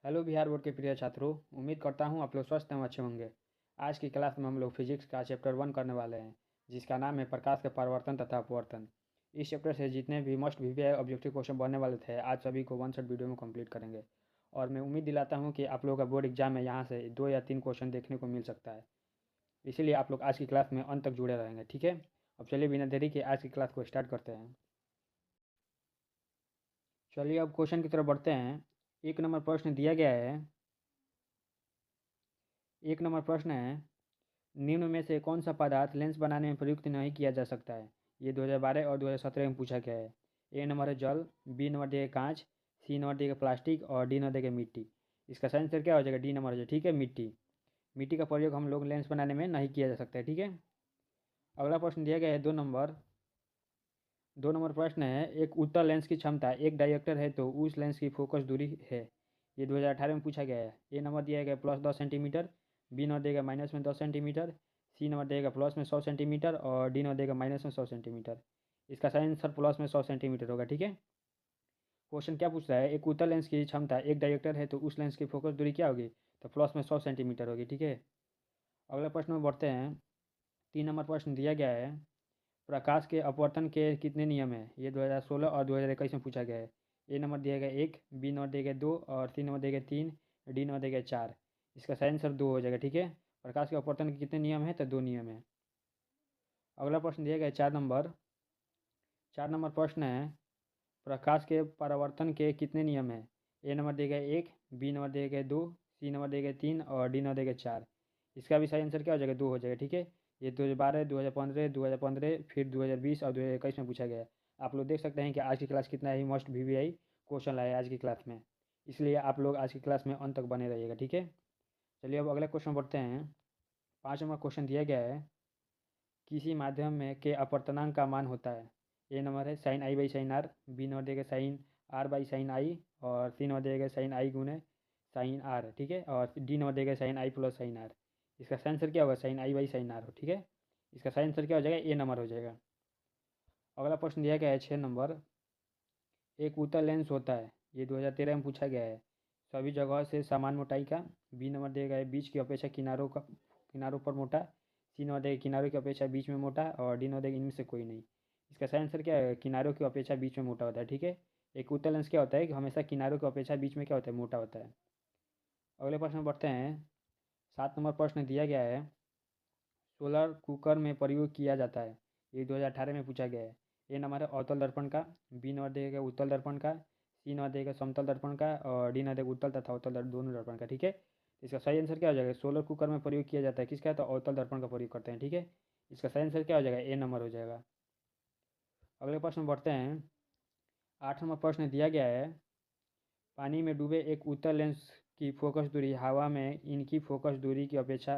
Hello Bihar board के प्रिय छात्रों, उम्मीद करता हूँ आप लोग स्वस्थ एवं अच्छे होंगे। आज की क्लास में हम लोग फिजिक्स का चैप्टर 1 करने वाले हैं, जिसका नाम है प्रकाश के परावर्तन तथा अपवर्तन। इस चैप्टर से जितने भी मोस्ट वीवीआई ऑब्जेक्टिव क्वेश्चन बनने वाले थे, आज सभी को वन शॉट वीडियो में कंप्लीट करेंगे। और मैं उम्मीद दिलाता हूँ कि आप लोगों का बोर्ड एग्जाम में यहाँ से 2 या 3 क्वेश्चन देखने को मिल सकता है। इसीलिए आप लोग आज की क्लास में अंत तक जुड़े रहेंगे, ठीक है। अब चलिए बिना देरी के आज की क्लास को स्टार्ट करते हैं। चलिए अब क्वेश्चन की तरफ बढ़ते हैं। 1 नंबर प्रश्न दिया गया है। 1 नंबर प्रश्न है, निम्न में से कौन सा पदार्थ लेंस बनाने में प्रयुक्त नहीं किया जा सकता है। ये 2012 और 2017 में पूछा गया है। ए नंबर है जल, बी नंबर देगा कांच, सी नंबर देगा प्लास्टिक और डी नंबर देगा मिट्टी। इसका सही आंसर क्या हो जाएगा? डी नंबर हो जाएगा, ठीक है। मिट्टी। मिट्टी का प्रयोग हम लोग लेंस बनाने में नहीं किया जा सकता है, ठीक है। अगला प्रश्न दिया गया है 2 नंबर प्रश्न है, एक उत्तल लेंस की क्षमता एक डायरेक्टर है तो उस लेंस की फोकस दूरी है। ये 2018 में पूछा गया है। ए नंबर दिया गया +10 सेंटीमीटर, बी नंबर देगा -10 सेंटीमीटर, सी नंबर देगा प्लस में 100 सेंटीमीटर और डी नंबर देगा -100 सेंटीमीटर। इसका सही आंसर प्लस में 100 सेंटीमीटर होगा, ठीक है। क्वेश्चन क्या पूछ रहा है? एक उत्तल लेंस की क्षमता एक डायरेक्टर है तो उस लेंस की फोकस दूरी क्या होगी? तो प्लस में 100 सेंटीमीटर होगी, ठीक है। अगले प्रश्न में बढ़ते हैं। 3 नंबर प्रश्न दिया गया है, प्रकाश के अपवर्तन के कितने नियम हैं? ये 2016 और 2021 में पूछा गया है। ए नंबर दिया गया 1, बी नंबर दिया गया 2 और सी नंबर दिया गया 3, डी नंबर दिया गया 4। इसका सही आंसर 2 हो जाएगा, ठीक है। प्रकाश के अपवर्तन के कितने नियम हैं? तो 2 नियम हैं। अगला प्रश्न दिया गया है 4 नंबर प्रश्न है, प्रकाश के परावर्तन के कितने नियम हैं? ए नंबर दिया गया 1, बी नंबर दिया गया 2, सी नंबर दिया गया 3 और डी नंबर दिया गया 4। इसका भी सही आंसर क्या हो जाएगा? 2 हो जाएगा, ठीक है। ये 2012, 2015, फिर 2020 और 2021 में पूछा गया है। आप लोग देख सकते हैं कि आज की क्लास कितना ही मस्ट वीवीआई क्वेश्चन लाया है आज की क्लास में। इसलिए आप लोग आज की क्लास में अंत तक बने रहिएगा, ठीक है। चलिए अब अगले क्वेश्चन बढ़ते हैं। 5 नंबर क्वेश्चन दिया गया है, किसी माध्यम में के अपवर्तनांक का मान होता है। ए नंबर है sine i by sine r, B number देगा sine r by sine i और सी नंबर देगा साइन आई गुने साइन आर, ठीक है। और डी नंबर देगा sine i plus sine r. इसका सही आंसर क्या होगा? Sine i by sine r हो, ठीक है। इसका सही आंसर क्या हो जाएगा? ए नंबर हो जाएगा। अगला प्रश्न दिया गया है 6 नंबर, एक उत्तल लेंस होता है। ये 2013 में पूछा गया है। सभी जगह से समान मोटाई का। बी नंबर दिया गया है बीच की अपेक्षा किनारों पर मोटा, सी नंबर देगा किनारों की अपेक्षा बीच में मोटा और डी नंबर देगा इनमें से कोई नहीं। इसका सही आंसर क्या है? किनारों की अपेक्षा बीच में मोटा होता है, ठीक है। एक उत्तल लेंस क्या होता है कि हमेशा किनारों की अपेक्षा बीच में क्या होता है? मोटा होता है। अगले प्रश्न में बढ़ते हैं। 7 नंबर प्रश्न दिया गया है, सोलर कुकर में प्रयोग किया जाता है। ये 2018 में पूछा गया है। ए नंबर है अवतल दर्पण का, बी नंबर देगा उत्तल दर्पण का, सी नंबर देगा समतल दर्पण का और डी नंबर देगा उत्तल तथा अवतल दोनों दर्पण का, ठीक है। इसका सही आंसर क्या हो जाएगा? सोलर कुकर में प्रयोग किया जाता है किसका? तो अवतल दर्पण का प्रयोग करते हैं, ठीक है। इसका सही आंसर क्या हो जाएगा? ए नंबर हो जाएगा। अगले प्रश्न में बढ़ते हैं। 8 नंबर प्रश्न दिया गया है, पानी में डूबे एक उत्तल लेंस की फोकस दूरी हवा में इनकी फोकस दूरी की अपेक्षा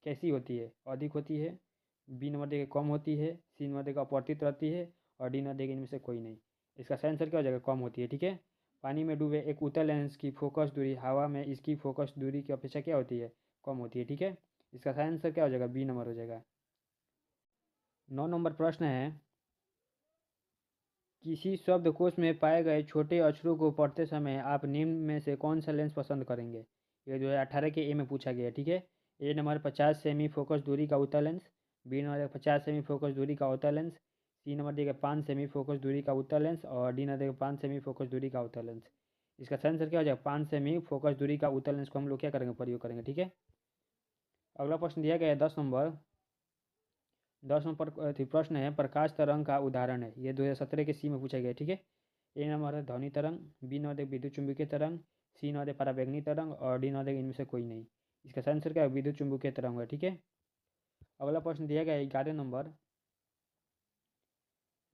कैसी होती है? अधिक होती है, बी नंबर देगा कम होती है, सी नंबर देगा अपवर्तित रहती है और डी नंबर देगा इनमें से कोई नहीं। इसका सही आंसर क्या हो जाएगा? कम होती है, ठीक है। पानी में डूबे एक उत्तल लेंस की फोकस दूरी हवा में इसकी फोकस दूरी की अपेक्षा क्या होती है? कम होती है, ठीक है। इसका सही आंसर क्या हो जाएगा? बी नंबर हो जाएगा। 9 नंबर प्रश्न है, किसी शब्दकोश में पाए गए छोटे अक्षरों को पढ़ते समय आप निम्न में से कौन सा लेंस पसंद करेंगे? ये 2018 के ए में पूछा गया है, ठीक है। ए नंबर 50 सेमी फोकस दूरी का उत्तल लेंस, बी नंबर 50 सेमी फोकस दूरी का उत्तल लेंस, सी नंबर देगा 5 सेमी फोकस दूरी का उत्तल लेंस और डी नंबर देगा 5 सेमी फोकस दूरी का उत्तल लेंस। इसका सही आंसर क्या हो जाएगा? 5 सेमी फोकस दूरी का उत्तल लेंस को हम लोग क्या करेंगे? प्रयोग करेंगे, ठीक है। अगला प्रश्न दिया गया है 10 नंबर प्रश्न है, प्रकाश तरंग का उदाहरण है। ये 2017 के सी में पूछा गया है, ठीक है। ए नंबर है ध्वनि तरंग, बी नंबर विद्युत चुंबकीय तरंग, सी नंबर पराबैंगनी तरंग और डी नंबर इनमें से कोई नहीं। इसका सही आंसर क्या है? विद्युत चुंबकीय तरंग है, ठीक है। अगला प्रश्न दिया गया है 11 नंबर,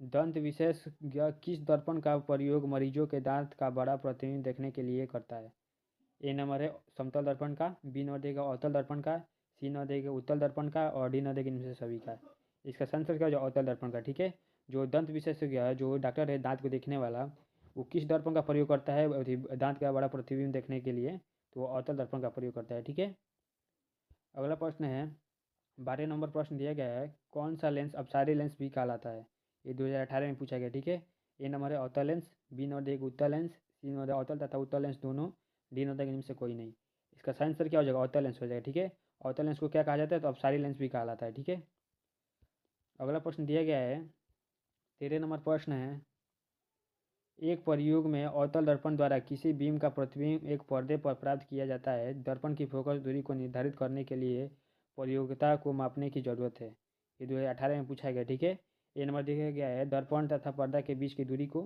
दंत विशेषज्ञ किस दर्पण का प्रयोग मरीजों के दांत का बड़ा प्रतिबिंब देखने के लिए करता है? ए नंबर है समतल दर्पण का, बी नंबर देगा अवतल दर्पण का, सी नंबर देगा उत्तल दर्पण का और डी नंबर देगा इनमें से सभी का। इसका सही आंसर क्या हो जाएगा? अवतल दर्पण का, ठीक है। जो दंत विशेषज्ञ है, जो डॉक्टर है दांत को देखने वाला, वो किस दर्पण का प्रयोग करता है दांत का बड़ा प्रतिबिंब देखने के लिए? तो वो अवतल दर्पण का प्रयोग करता है, ठीक है। अगला प्रश्न है, 12 नंबर प्रश्न दिया गया है, कौन सा लेंस अपसारी लेंस भी कहलाता है? ये 2018 में पूछा गया, ठीक है। ए नंबर है अवतल लेंस, बी नंबर देगा उत्तल लेंस, सी नंबर अवतल तथा उत्तल लेंस दोनों, डी नंबर देगा इनमें से कोई नहीं। इसका सही आंसर क्या हो जाएगा, अवतल लेंस हो जाएगा। ठीक है, अवतल लेंस को क्या कहा जाता है, तो अपसारी लेंस भी कहा जाता है। ठीक है, अगला प्रश्न दिया गया है 13 नंबर प्रश्न है, एक प्रयोग में अवतल दर्पण द्वारा किसी बीम का प्रतिबिंब एक पर्दे पर प्राप्त किया जाता है। दर्पण की फोकस दूरी को निर्धारित करने के लिए प्रयोगता को मापने की जरूरत है। ये 2018 में पूछा गया। ठीक है, ए नंबर दिया गया है दर्पण तथा पर्दा के बीच की दूरी को,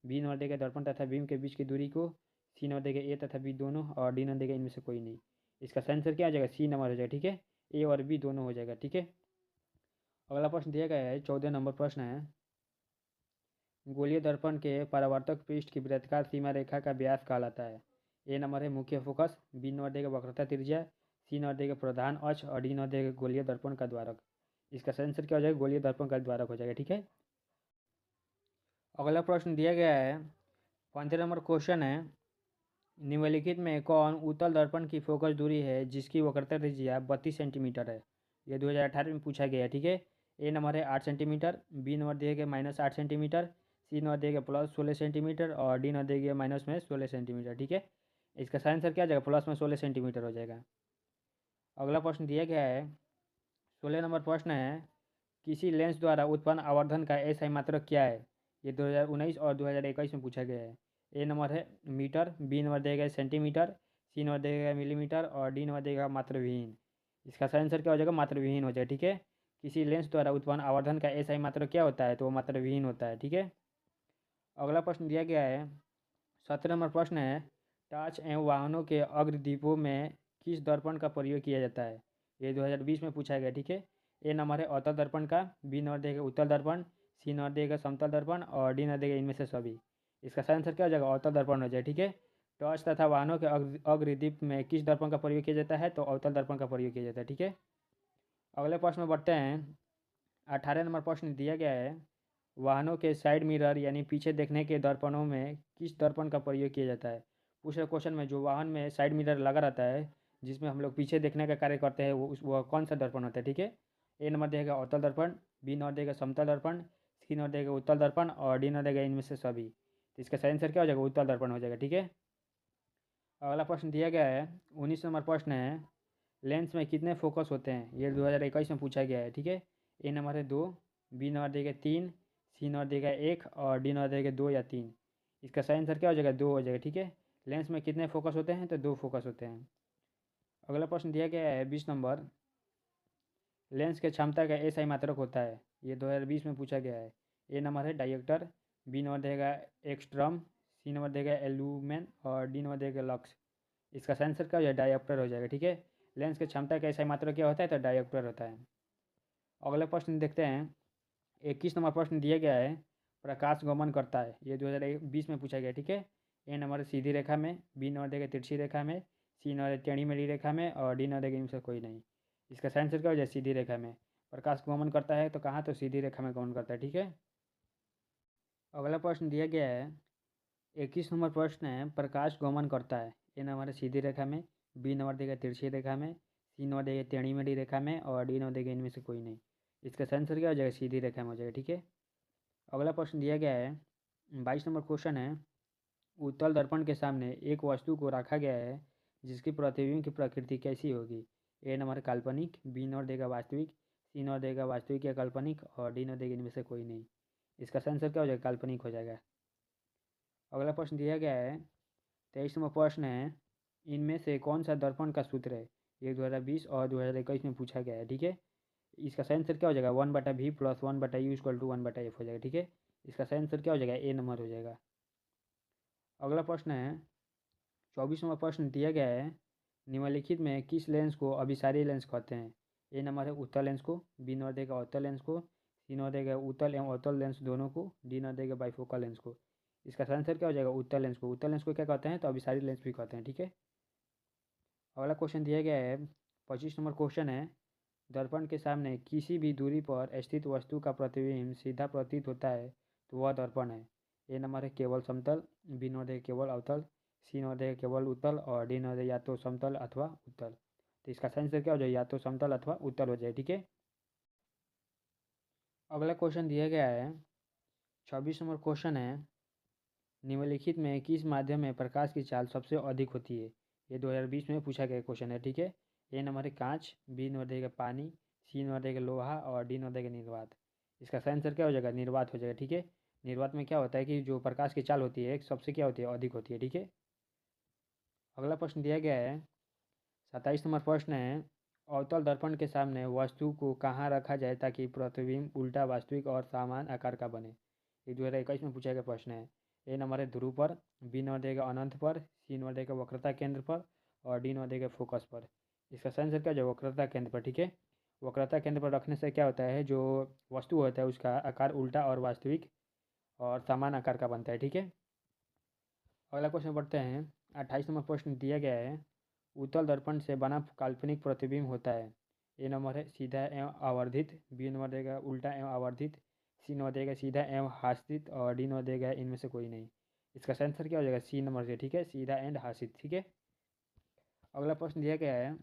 बी नंबर देगा दर्पण तथा बीम के बीच की दूरी को, सी नंबर देगा ए तथा बी दोनों, और डी नंबर देगा इनमें से कोई नहीं। इसका सही आंसर क्या हो जाएगा, सी नंबर हो जाएगा। ठीक है, ए और बी दोनों हो जाएगा। ठीक है, अगला प्रश्न दिया गया है 14 नंबर प्रश्न है, गोलीय दर्पण के परावर्तक पृष्ठ की वृत्ताकार सीमा रेखा का व्यास कहलाता है। ए नंबर है मुख्य फोकस, बी नंबर देगा वक्रता त्रिज्या, सी नंबर देगा प्रधान अक्ष, और डी नंबर देगा गोलीय दर्पण का द्वारक। इसका सही आंसर क्या हो जाएगा, गोलीय दर्पण का द्वारक हो जाएगा। ठीक है, अगला प्रश्न दिया गया है 15 नंबर क्वेश्चन है, निम्नलिखित में कौन उत्तल दर्पण की फोकस दूरी है जिसकी वक्रता त्रिज्या 32 सेंटीमीटर है। यह 2018 में पूछा गया है। ठीक है, ए नंबर है 8 सेंटीमीटर, बी नंबर दिया गया -8 सेंटीमीटर, सी नंबर दिया गया +16 सेंटीमीटर, और डी नंबर दिया गया माइनस में 16 सेंटीमीटर। ठीक है, इसका सही आंसर क्या आ जाएगा, प्लस में 16 सेंटीमीटर हो जाएगा। अगला प्रश्न दिया गया है 16 नंबर प्रश्न है, किसी लेंस द्वारा उत्पन्न आवर्धन का एसआई मात्रक क्या है। ये 2019 और 2021 में पूछा गया है। ए नंबर है मीटर, बी नंबर देगा सेंटीमीटर, सी नंबर देगा मिलीमीटर, और डी नंबर देगा मात्रविहीन। इसका सही आंसर क्या हो जाएगा, मात्रविहीन हो जाएगा। ठीक है, किसी लेंस द्वारा उत्पन्न आवर्धन का एसआई मात्रक क्या होता है, तो वो मात्रविहीन होता है। ठीक है, अगला प्रश्न दिया गया है 17 नंबर प्रश्न है, टॉर्च एवं वाहनों के अग्रदीपों में किस दर्पण का प्रयोग किया जाता है। ये 2020 में पूछा गया। ठीक है, ए नंबर है अवतल दर्पण का, बी नंबर देगा उत्तल दर्पण, सी नंबर देगा समतल दर्पण, और डी नंबर देगा इनमें से सभी। इसका सही आंसर क्या हो जाएगा, अवतल दर्पण हो जाए। ठीक है, टॉर्च तथा वाहनों के अग्रदीप में किस दर्पण का प्रयोग किया जाता है, तो अवतल दर्पण का प्रयोग किया जाता है। ठीक है, अगले प्रश्न में बढ़ते हैं 18 नंबर प्रश्न दिया गया है, वाहनों के साइड मिरर यानी पीछे देखने के दर्पणों में किस दर्पण का प्रयोग किया जाता है। पूछे क्वेश्चन में जो वाहन में साइड मिरर लगा रहता है जिसमें हम लोग पीछे देखने का कार्य करते हैं, वो कौन सा दर्पण होता है। ठीक है, ए नंबर देगा अवतल दर्पण, बी नंबर देगा समतल दर्पण, सी नंबर देगा उत्तल दर्पण, और डी नंबर देगा इनमें से सभी। तो इसका सही आंसर क्या हो जाएगा, उत्तल दर्पण हो जाएगा। ठीक है, अगला प्रश्न दिया गया है 19 नंबर प्रश्न है, लेंस में कितने फोकस होते हैं। ये 2021 में पूछा गया है। ठीक है, ए नंबर है 2, बी नंबर देगा 3, सी नंबर देगा 1, और डी नंबर देगा 2 या 3। इसका सही आंसर क्या हो जाएगा, 2 हो जाएगा। ठीक है, लेंस में कितने फोकस होते हैं, तो 2 फोकस होते हैं। अगला प्रश्न दिया गया है 20 नंबर, लेंस के क्षमता का एसआई मात्रक होता है। ये 2020 में पूछा गया है। ए नंबर है डायरेक्टर, बी नंबर देगा एक्सट्रम, सी नंबर देगा एल्यूमेन, और डी नंबर देगा लक्स। इसका सही आंसर क्या हो जाएगा, डायोप्टर हो जाएगा। ठीक है, लेंस की क्षमता का एसआई मात्रक क्या होता है, तो डायोप्टर होता है। अगला प्रश्न देखते हैं 21 नंबर प्रश्न दिया गया है, प्रकाश गमन करता है। ये 2020 में पूछा गया। ठीक है, ए नंबर सीधी रेखा में, बी नंबर देगा तिरछी रेखा में, सी नंबर टेढ़ी मेढ़ी रेखा में, और डी नंबर देगा इनमें से कोई नहीं। इसका सही आंसर क्या हो जाए, सीधी रेखा में। प्रकाश गमन करता है तो कहाँ, तो सीधी रेखा में गमन करता है। ठीक है, अगला प्रश्न दिया गया है 21 नंबर प्रश्न है, प्रकाश गमन करता है। ए नंबर है सीधी रेखा में, बी नंबर देगा तिरछी रेखा में, सी नंबर देगा टेढ़ी मेढ़ी रेखा में, और डी नंबर देगा इनमें से कोई नहीं। इसका सही आंसर क्या हो जाएगा, सीधी रेखा में हो जाएगा। ठीक है, अगला प्रश्न दिया गया है 22 नंबर क्वेश्चन है, उत्तल दर्पण के सामने एक वस्तु को रखा गया है जिसकी प्रतिबिंब की प्रकृति कैसी होगी। ए नंबर काल्पनिक, बी नंबर देगा वास्तविक, सी नंबर देगा वास्तविक या काल्पनिक, और डी नंबर देगा इनमें से कोई नहीं। इसका सही आंसर क्या हो जाएगा, काल्पनिक हो जाएगा। अगला प्रश्न दिया गया है 23 नंबर प्रश्न है, इनमें से कौन सा दर्पण का सूत्र है। ये 2020 और 2021 में पूछा गया है। ठीक है, इसका सही आंसर क्या हो जाएगा, 1/v + 1/u = 1/f हो जाएगा। ठीक है, इसका सही आंसर क्या हो जाएगा, ए नंबर हो जाएगा। अगला प्रश्न है 24 नंबर प्रश्न दिया गया है, निम्नलिखित में किस लेंस को अभिसारी लेंस कहते हैं। ए नंबर है उत्तल लेंस को, बी नंबर देगा अवतल लेंस को, सी नंबर देगा उत्तल एवं अवतल लेंस दोनों को, डी नंबर देगा बाइफोकल लेंस को। इसका सही आंसर क्या हो जाएगा, उत्तल लेंस को। उत्तल लेंस को क्या कहते हैं, तो अभिसारी लेंस भी कहते हैं। ठीक है, अगला क्वेश्चन दिया गया है 25 नंबर क्वेश्चन है, दर्पण के सामने किसी भी दूरी पर स्थित वस्तु का प्रतिबिंब सीधा प्रतीत होता है तो वह दर्पण है। ए नंबर है केवल समतल, बी नंबर है केवल अवतल, सी नंबर है केवल उत्तल, और डी नंबर या तो समतल अथवा उत्तल। तो इसका सही आंसर क्या हो जाए, या तो समतल अथवा उत्तल हो जाए। ठीक है, अगला क्वेश्चन दिया गया है 26 नंबर क्वेश्चन है, निम्नलिखित में किस माध्यम में प्रकाश की चाल सबसे अधिक होती है? ये 2020 में पूछा गया क्वेश्चन है, ठीक है। ए नंबर है कांच, बी नंबर देगा पानी, सी नंबर देगा लोहा और डी नंबर देगा निर्वात। इसका सही आंसर क्या हो जाएगा? निर्वात हो जाएगा, ठीक है। निर्वात में क्या होता है कि जो प्रकाश की चाल होती है सबसे क्या होती है? अधिक होती है, ठीक है। अगला प्रश्न दिया गया है 27 नंबर प्रश्न है, अवतल दर्पण के सामने वस्तु को कहाँ रखा जाए ताकि प्रतिबिंब उल्टा वास्तविक और समान आकार का बने? ये 2021 में पूछा गया प्रश्न है। ए नंबर है ध्रुव पर, बी नंबर देगा अनंत पर, सी नंबर देगा वक्रता केंद्र पर और डी नंबर देगा फोकस पर। इसका सही आंसर क्या हो जाएगा? वक्रता केंद्र पर, ठीक है। वक्रता केंद्र पर रखने से क्या होता है, जो वस्तु होता है उसका आकार उल्टा और वास्तविक और समान आकार का बनता है, ठीक है। अगला क्वेश्चन पढ़ते हैं। 28 नंबर प्रश्न दिया गया है, उत्तल दर्पण से बना काल्पनिक प्रतिबिंब होता है। ए नंबर है सीधा एवं आवर्धित, बी नंबर देगा उल्टा एवं आवर्धित, सी नंबर देगा सीधा एवं हासित और डी नंबर देगा इनमें से कोई नहीं। इसका सही आंसर क्या हो जाएगा? सी नंबर से, ठीक है, सीधा एंड हासित, ठीक है। अगला प्रश्न दिया गया है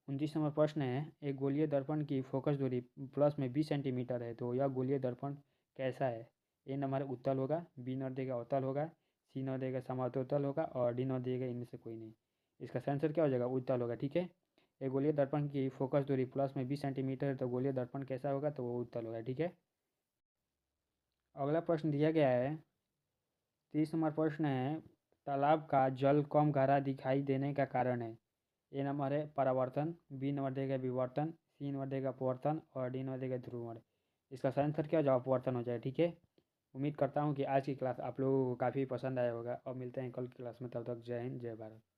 29 नंबर प्रश्न है, एक गोलीय दर्पण की फोकस दूरी प्लस में 20 सेंटीमीटर है, तो यह गोलीय दर्पण कैसा है? ए नंबर उत्तल होगा, बी नंबर देगा अवतल होगा, सी नंबर देगा समतल होगा और डी नंबर देगा इनमें से कोई नहीं। इसका सही आंसर क्या हो जाएगा? उत्तल होगा, ठीक है। एक गोलीय दर्पण की फोकस दूरी प्लस में 20 सेंटीमीटर है, तो गोलीय दर्पण कैसा होगा? तो वो उत्तल होगा, ठीक है। अगला प्रश्न दिया गया है 30 नंबर प्रश्न है, तालाब का जल कम गहरा दिखाई देने का कारण है। ए नंबर है परावर्तन, बी नंबर देगा विवर्तन, सी नंबर देगा अपवर्तन और डी नंबर देगा ध्रुवण। इसका सही आंसर क्या हो जाए? अपवर्तन हो जाए, ठीक है। उम्मीद करता हूँ कि आज की क्लास आप लोगों को काफ़ी पसंद आया होगा और मिलते हैं कल की क्लास में, तब तक जय हिंद जय भारत।